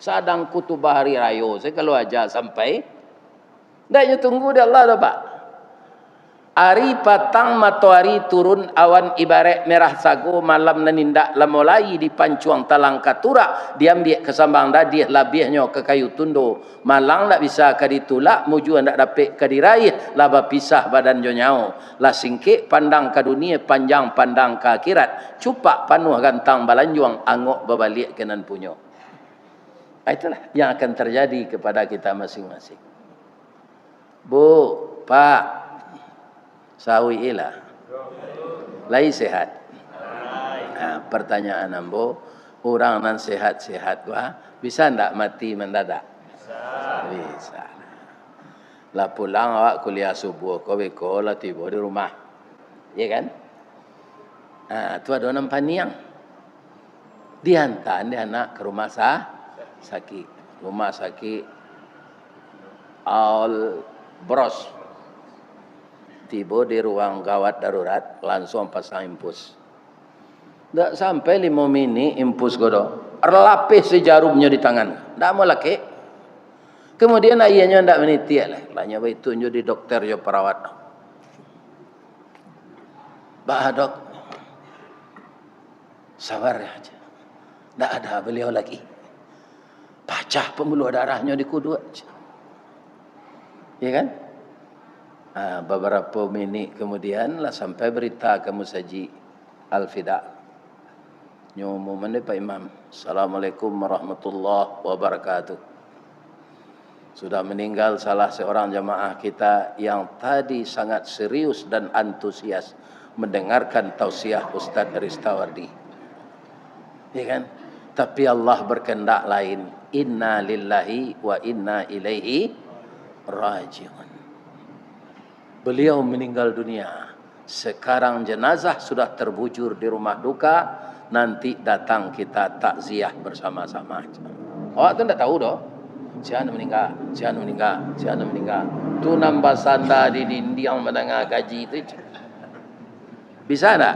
Sadang kutubah hari raya saya kalau aja sampai dah nyo tunggu di Allah dah Pak. Hari patang matahari turun awan ibarat merah sago malam nanindak lamolai di pancuang talang katura diambil kesambang dah dia labihnya ke kayu tundo malang tak bisa kaditulak muju ndak dapat kadiraih laba pisah badan jo nyau la singkik pandang ke dunia panjang pandang ke akhirat cupak panuh gantang balanjuang angok babalik kenan punyo. Itulah yang akan terjadi kepada kita masing-masing. Bu, Pak, sawi ilah. Lai sehat. Pertanyaan ambo, orang nan sehat-sehat bisa ndak mati mendadak? Bisa. Lah pulang awak kuliah subuh, kau beko lah tiba di rumah. Ya kan? Tu ada orang paniang. Dihantar dia anak ke rumah sakit. Rumah sakit Al Bros. Tiba di ruang gawat darurat, langsung pasang impus. Tak sampai 5 minit impus godo. Lapis sejarumnya di tangan. Tak mau laki. Kemudian ayahnya tak meniti lah. Lanya baik tunjuk di dokter jo perawat. Bah dok, sabar aja. Tak ada beliau lagi. Pecah pembuluh darahnya di kudu aja. Ya kan? Beberapa minit kemudian lah sampai berita ke Musaji Al-Fida. Nyomo mana Pak Imam. Assalamualaikum warahmatullahi wabarakatuh. Sudah meninggal salah seorang jamaah kita yang tadi sangat serius dan antusias mendengarkan tausiah Ustaz Ristawardi. Ya kan? Tapi Allah berkehendak lain. Inna lillahi wa inna ilaihi raji'un. Beliau meninggal dunia. Sekarang jenazah sudah terbujur di rumah duka. Nanti datang kita takziah bersama-sama. Awak tu tak tahu doh. Siapa meninggal, siapa meninggal, siapa meninggal. Tu nambah sanda di dinding menengah gaji itu. Bisa tak?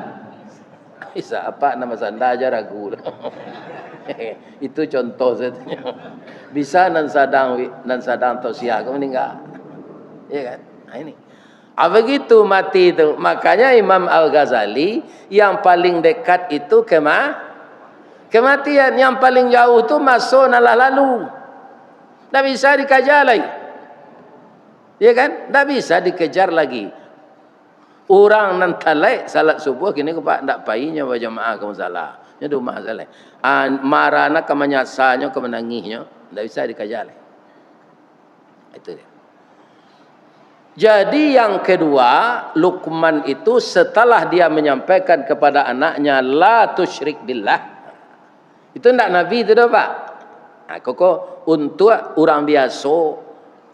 Bisa. Apa nama sanda aja ragu. Itu contoh saja. Bisa nan sadang tausiah kau meninggal. Ya kan? Ini. Begitu mati itu. Makanya Imam Al-Ghazali yang paling dekat itu kematian. Yang paling jauh itu masuk nalah lalu. Tak bisa dikejar lagi. Ya kan? Tak bisa dikejar lagi. Orang nan talai salat subuh kini kepak tak payahnya berjamaah kamu salah. Nya rumah salah. Marana kemenyasanya kemenangisnya tak bisa dikejar lagi. Itu dia. Jadi yang kedua, Luqman itu setelah dia menyampaikan kepada anaknya la tusyrik billah. Itu ndak Nabi itu dah Pak. Koko untuk orang biasa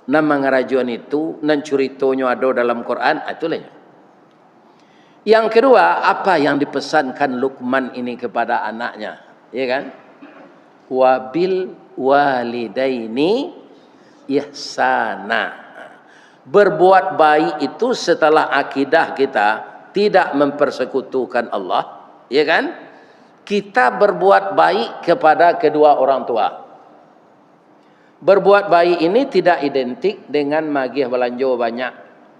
nama ngarajuan itu nan curitonyo ada dalam Quran, itulah. Yang kedua, apa yang dipesankan Luqman ini kepada anaknya, ya kan? Wabil walidaini ihsana. Berbuat baik itu setelah akidah kita tidak mempersekutukan Allah, ya kan? Kita berbuat baik kepada kedua orang tua. Berbuat baik ini tidak identik dengan magih belanja banyak.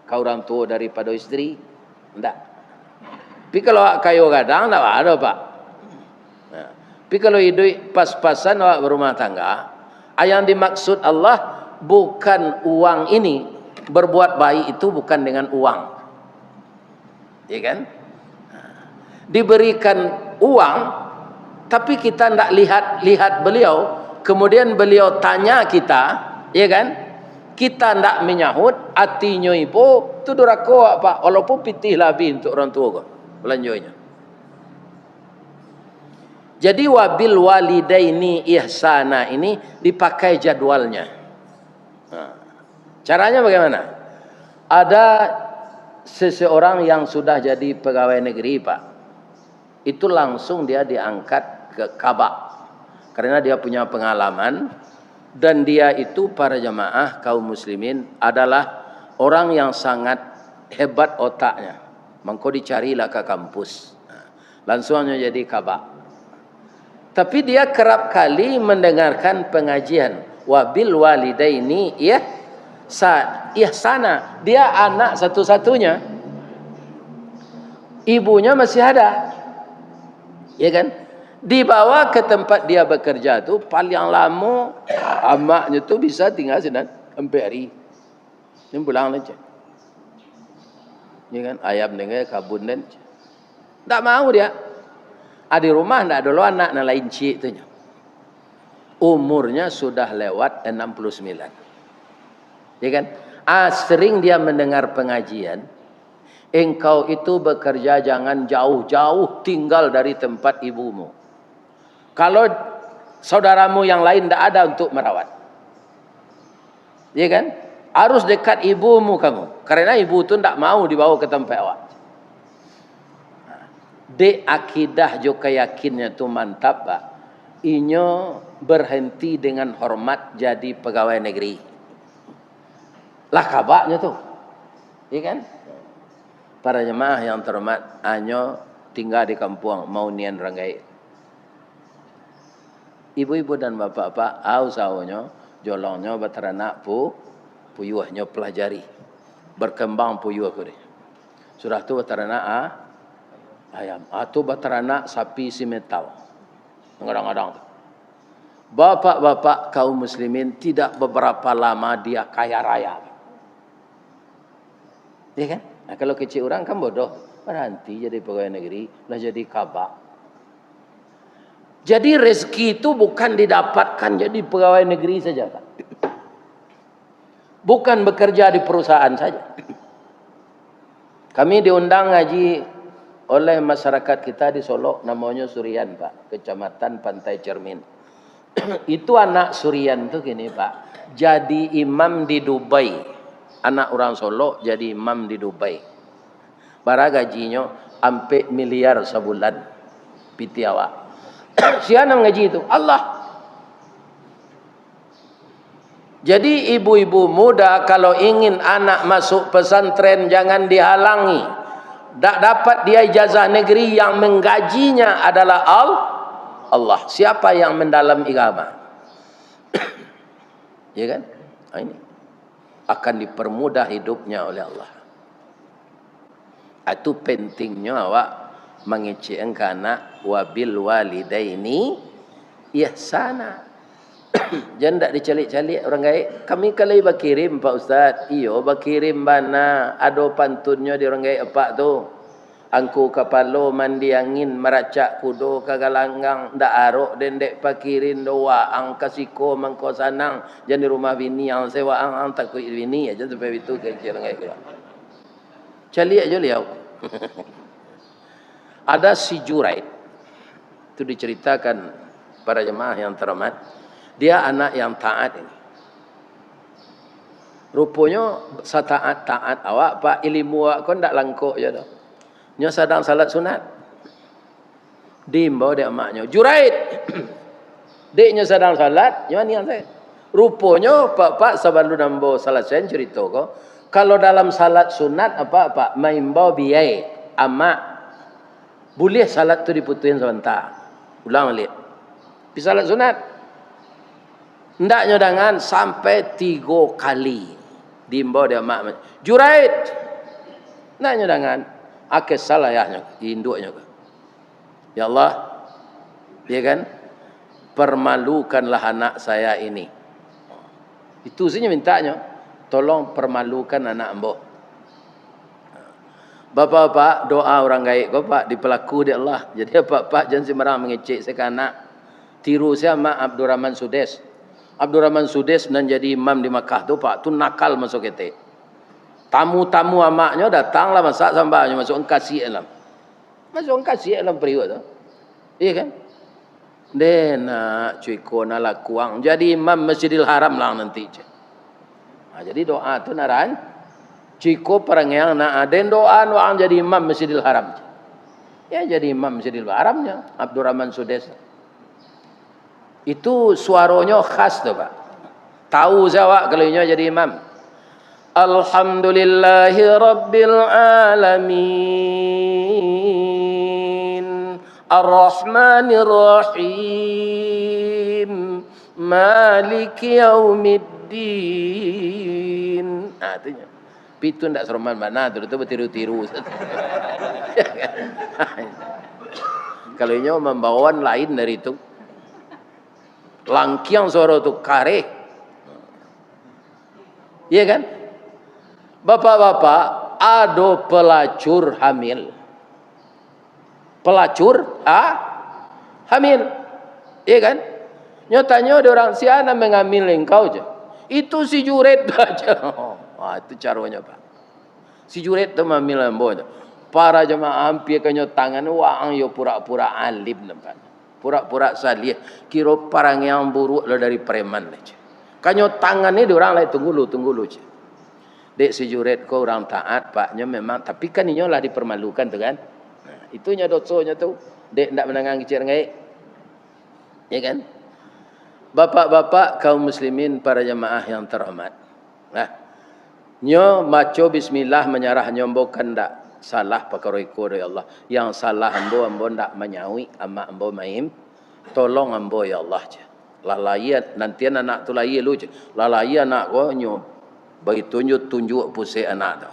kau orang tua daripada isteri? Tidak. Tapi kalau kayu gadang, tidak ada Pak. Nah, tapi kalau hidup pas-pasan awak berumah tangga, yang dimaksud Allah bukan uang ini. Berbuat baik itu bukan dengan uang. Ya kan? Diberikan uang, tapi kita tidak lihat beliau, kemudian beliau tanya kita, ya kan? Kita tidak menyahut, hatinya ibu, itu durako Pak, walaupun pitih lebih untuk orang tua kau, belanjonya. Jadi wabil walidaini ihsana ini dipakai jadwalnya. Nah, caranya bagaimana? Ada seseorang yang sudah jadi pegawai negeri Pak, itu langsung dia diangkat ke Kabak karena dia punya pengalaman, dan dia itu para jamaah kaum muslimin adalah orang yang sangat hebat otaknya. Mangko dicarilah ke kampus, langsungnya jadi Kabak. Tapi dia kerap kali mendengarkan pengajian wabil walidaini ihsana. Dia anak satu-satunya, ibunya masih ada, ya kan? Dibawa ke tempat dia bekerja tu paling lama amaknya tu bisa tinggal sini sampai hari. Dia pulang aja. Ya kan? Ayam dengar kabun dan tak mau dia. Di rumah tak ada lo anak na lain cik tu. Umurnya sudah lewat 69. Ya kan? Sering dia mendengar pengajian. Engkau itu bekerja jangan jauh-jauh tinggal dari tempat ibumu. Kalau saudaramu yang lain tidak ada untuk merawat, ya kan? Harus dekat ibumu kamu, karena ibu itu tidak mau dibawa ke tempat awak. De akidah jo keyakinnya tu mantap Pak. Inyo berhenti dengan hormat jadi pegawai negeri. Lah kabaknya tu, ya kan? Para jemaah yang terhormat, anyo tinggal di kampung mau nian ranggai. Ibu-ibu dan bapak-bapak, au-saunya, jolongnya beteranak puyuhnya pelajari. Berkembang puyuh ku dia. Sudah tu beteranak ayam. Tu beteranak sapi simetau. Kadang-kadang tu. Bapak-bapak kaum muslimin tidak beberapa lama dia kaya raya. Ya kan? Nah, kalau kecil orang kan bodoh. Berhenti jadi pegawai negeri, lah jadi kabak. Jadi rezeki itu bukan didapatkan jadi pegawai negeri saja, Pak. Bukan bekerja di perusahaan saja. Kami diundang ngaji oleh masyarakat kita di Solo, namanya Surian, Pak, Kecamatan Pantai Cermin. Itu anak Surian tuh gini, Pak, jadi imam di Dubai. Anak orang Solo jadi imam di Dubai. Bara gajinya sampai miliar sebulan. Piti awak. Siapa ngaji itu? Allah. Jadi ibu-ibu muda kalau ingin anak masuk pesantren jangan dihalangi. Tak dapat dia ijazah negeri, yang menggajinya adalah Allah. Siapa yang mendalam agama? Ya kan? Ini akan dipermudah hidupnya oleh Allah. Itu pentingnya awak mengecek anak wabil walidaini ihsana. Jangan tak dicalik-calik orang gaib. Kami kalau berkirim Pak Ustaz, iyo berkirim bana, ada pantunnya di orang gaib apa tu. Angku kapalo mandi angin meracak kudo kagalanggang ndak arok dendek pakirin doa angka siko mangko sanang jadi rumah bini yang sewa ang takut bini aja sampai itu kecil orang gaib. Calik aja liau. Ada si Juraid, itu diceritakan para jemaah yang terhormat, dia anak yang taat ini. Rupanya setaat-taat awak Pak, ilmu awak kan tak langkuk je dah. Nya sedang salat sunat. Diimbau dia maknya, Juraid. Deknya sedang salat, nya niat saya. Rupanya Pak sebelum nambo salat sen cerita ko, kalau dalam salat sunat apa maimbau biai ama boleh salat tu diputuin sebentar. Ulang balik. Pi salat sunat. Hendaknya dengan sampai 3 kali. Dimbo dia mak. Juraid. Nanya dengan akes salayahnya, induknya. Ya Allah, dia kan permalukanlah anak saya ini. Itu saja mintanya. Tolong permalukan anak mbok. Bapak-bapak doa orang gaib kau pak dipelaku dia Allah. Jadi bapak jangan sembarang mengecek sekanak. Tiru saya mak Abdurrahman Sudes. Abdurrahman Sudes menjadi imam di Makkah tu pak tu nakal masuk ketek. Tamu-tamu amaknya datanglah masak sambalnya masuk kasih alam. Masuk kasih alam periuk tu. Iya kan? Nak cuy ko nak lakuang jadi imam Masjidil Haram lah nanti. Jadi doa tu naran ciko perangyang na aden doa doang jadi imam Masjidil Haram. Ya jadi imam Masjidil Haramnya Abdurrahman Sudes. Itu suaranya khas tu pak. Tahu saya kalau nya jadi imam. Alhamdulillahi Rabbil Alamin Ar-Rahmanir Rahim Maliki Yaumiddin. Itu nya. Pitu ndak seroman mana tu bertiru-tiru. Kalau nya membawaan lain dari itu. Langkiang suara tu kare. Iya kan? Bapak-bapak, ada pelacur hamil. Pelacur hamil. Iya kan? Nyatanya ada orang siapa mengambil engkau je. Itu si juret aja. Itu caranya pak. Si juret tu mengambil ambo. Para jemaah hampir kanyo tangan wang yo pura-pura alim nampak. Pura-pura salih. Kira parang yang buruk lah dari preman aja. Kanyo tangan ni orang lain tunggu lu je. Dek si juret ko orang taat paknya memang tapi kan inyo lah dipermalukan tu kan. Itunya dosanya tu. Dek ndak menangang kicir ngai. Ya kan? Bapak-bapak kaum muslimin para jemaah yang terhormat. Nyo maco bismillah menyarah nyombo ndak salah perkara iko ya Allah. Yang salah ambo ndak menyawi ama ambo maim. Tolong ambo ya Allah je. Lalaian nanti anak tu lai lu je. Lalaian anak ko nyo bagi tunjuk pusing anak tu.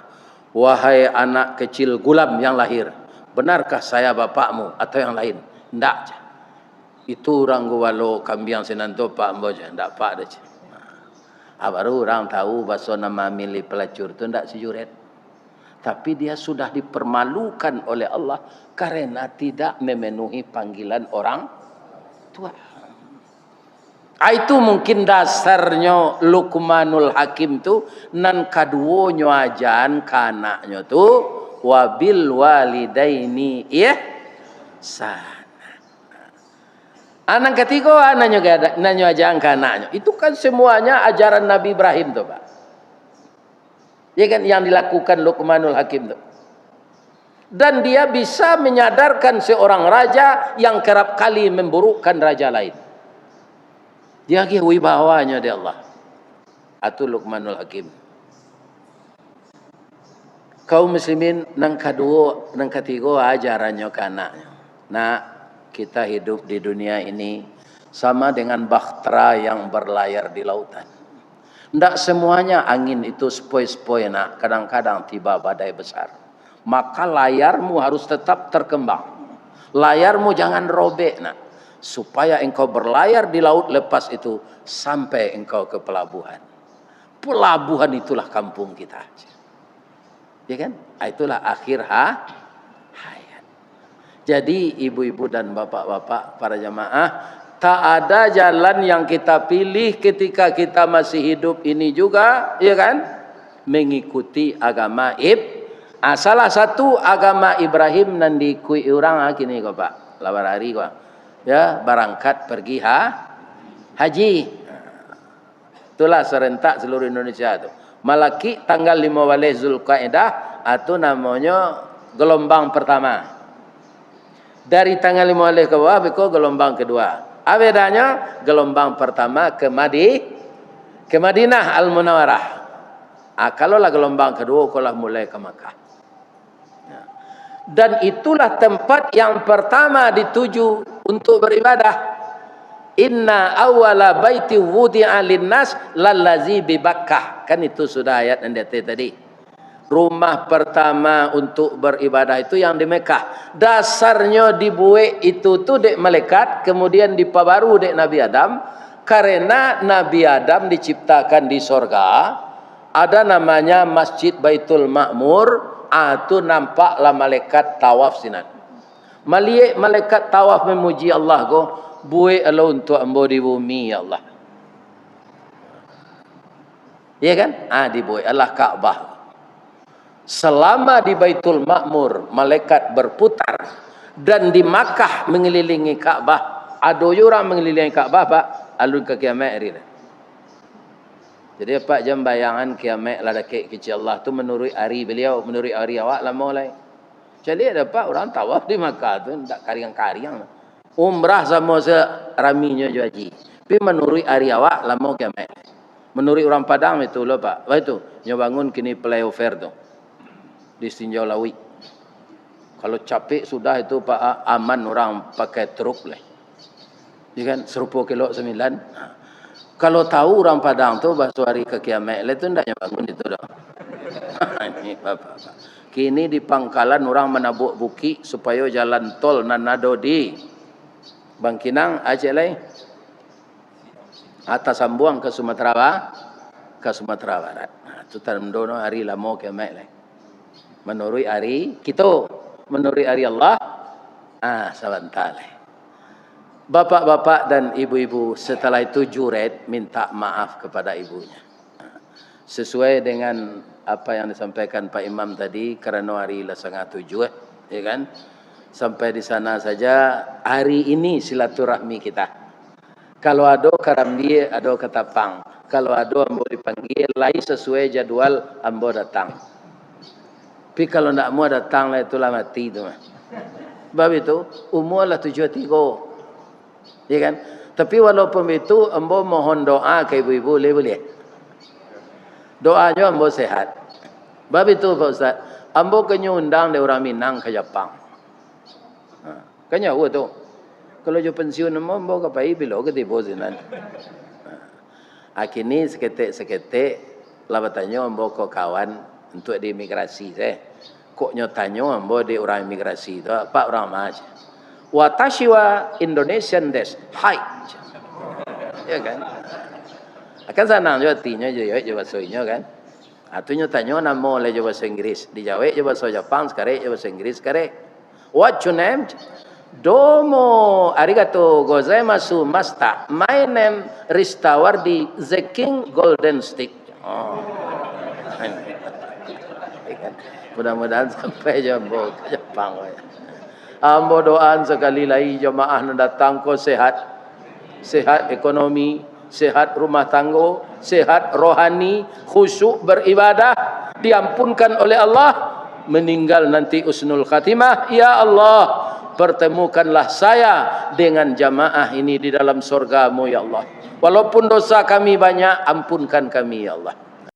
Wahai anak kecil gulam yang lahir, benarkah saya bapakmu atau yang lain? Ndak je. Itu orang gowalo kambiang senanto pak ambo je, ndak pak je. Baru orang tahu bahasa nama milik pelacur tu ndak si juret. Tapi dia sudah dipermalukan oleh Allah karena tidak memenuhi panggilan orang tua. Itu mungkin dasarnya Luqmanul Hakim tu nan kaduonyo ajan kanaknya tu wabil walidaini ihsana. Anak ketiga anaknya ajan kanaknya. Itu kan semuanya ajaran Nabi Ibrahim tu pak. Ya kan yang dilakukan Luqmanul Hakim tu. Dan dia bisa menyadarkan seorang raja yang kerap kali memburukkan raja lain. Dia lagi wibawanya dia Allah. Atu Luqmanul Hakim. Kaum muslimin nang kedua, nang ketiga ajarannya kanaknya. Nah, kita hidup di dunia ini sama dengan bahtera yang berlayar di lautan. Ndak semuanya angin itu sepoi-sepoi nak. Kadang-kadang tiba badai besar. Maka layarmu harus tetap terkembang. Layarmu jangan robek nak. Supaya engkau berlayar di laut lepas itu sampai engkau ke pelabuhan. Pelabuhan itulah kampung kita. Ya kan? Itulah akhir hayat. Jadi ibu-ibu dan bapak-bapak para jamaah, tak ada jalan yang kita pilih ketika kita masih hidup ini juga, ya kan? Mengikuti agama salah satu agama Ibrahim nan diikui orang kini kok Pak. Lawan hari kok. Ya, berangkat pergi haji. Itulah serentak seluruh Indonesia tu. Malaki tanggal 15 Zulqaidah itu namanya gelombang pertama. Dari tanggal 15 ke bawah itu gelombang kedua. Bedanya gelombang pertama ke Madinah Al-Munawwarah. Kalau lah gelombang kedua kalau mulai ke Makkah. Dan itulah tempat yang pertama dituju untuk beribadah. Inna awwala baiti wudi'a linnas lallazi bi Bakkah. Kan itu sudah ayat yang tadi. Rumah pertama untuk beribadah itu yang di Mekah. Dasarnya dibuat itu tuh dek malaikat, kemudian dipabaru dek Nabi Adam. Karena Nabi Adam diciptakan di sorga, ada namanya Masjid Baitul Ma'mur. Itu nampaklah malaikat tawaf sinan. Maliek malaikat tawaf memuji Allah go. Buat Allah untuk ambo di bumi ya Allah. Ya kan? Dibuat Allah Ka'bah. Selama di Baitul Ma'mur malaikat berputar dan di Makkah mengelilingi Ka'bah. Ada orang mengelilingi Ka'bah Pak, alun ke kiamat hari. Jadi Pak jam bayangan kiamat lah dekat kecil Allah tu menurut hari beliau, menurut hari awak lama mulai. Jadi ada Pak orang tawaf di Makkah tu tak kariang-kariang. Umrah sama seraminya je haji. Tapi menurut hari awak lama kiamat. Menurut orang Padang itu loh Pak. Wah itu nyobangun kini flyover tu di Tinjau Lawi. Kalau capek sudah itu Pak aman orang pakai truk lah. Dia kan serupa kilo 9. Kalau tahu orang Padang tu bahasa hari ke kiamat itu ndak nyobangun itu dah. Ini Bapak. Kini di Pangkalan orang menabuk buki supaya jalan tol nanado di Bangkinang Aceh lain atas sambung ke Sumatera Barat. Itu tandono hari lama kiamat lain. Menurut hari kita, menurut hari Allah, sebentar lain. Bapak-bapak dan ibu-ibu setelah itu juret minta maaf kepada ibunya. Sesuai dengan apa yang disampaikan Pak Imam tadi, kerana hari lah 6:30, ya kan? Sampai di sana saja hari ini silaturahmi kita. Kalau ada karam dia, ada ketapang. Kalau ada ambo dipanggil, lain sesuai jadwal ambo datang. Tapi kalau tidak mau datang lah itulah mati tu. Sebab itu umur lah 73. Ya kan? Tapi walaupun itu ambo mohon doa ke ibu-ibu boleh. Doanya ambo sehat. Sebab itu Pak Ustaz, ambo kena undang dia orang Minang ke Jepang. Kanya tu. Kalau jo pensiun ambo kapai bilo ke tibo sinan. Akini seketik labatannya ambo ko kawan untuk di imigrasi saya. Kok nyotanyo ambo di orang imigrasi tu Pak orang maj. Watashi wa Indonesian desu. Hai. Ya kan? Akan sanang jo artinya jo bahasanya kan. Atunya tanyo namo le jo bahasa Inggris. Dijawab jo bahasa Jepang, sekarang jo bahasa Inggris sekarang. What your name? Domo arigato gozaimasu master. My name Ristawardi the King Golden Stick. Mudah-mudahan sampai jambo ke Jepang. Ambo doaan sekali lagi jemaah yang datang ko sehat. Sehat ekonomi, sehat rumah tangga, sehat rohani, khusyuk beribadah, diampunkan oleh Allah, meninggal nanti usnul khatimah. Ya Allah, pertemukanlah saya dengan jamaah ini di dalam surga-Mu ya Allah. Walaupun dosa kami banyak, ampunkan kami ya Allah.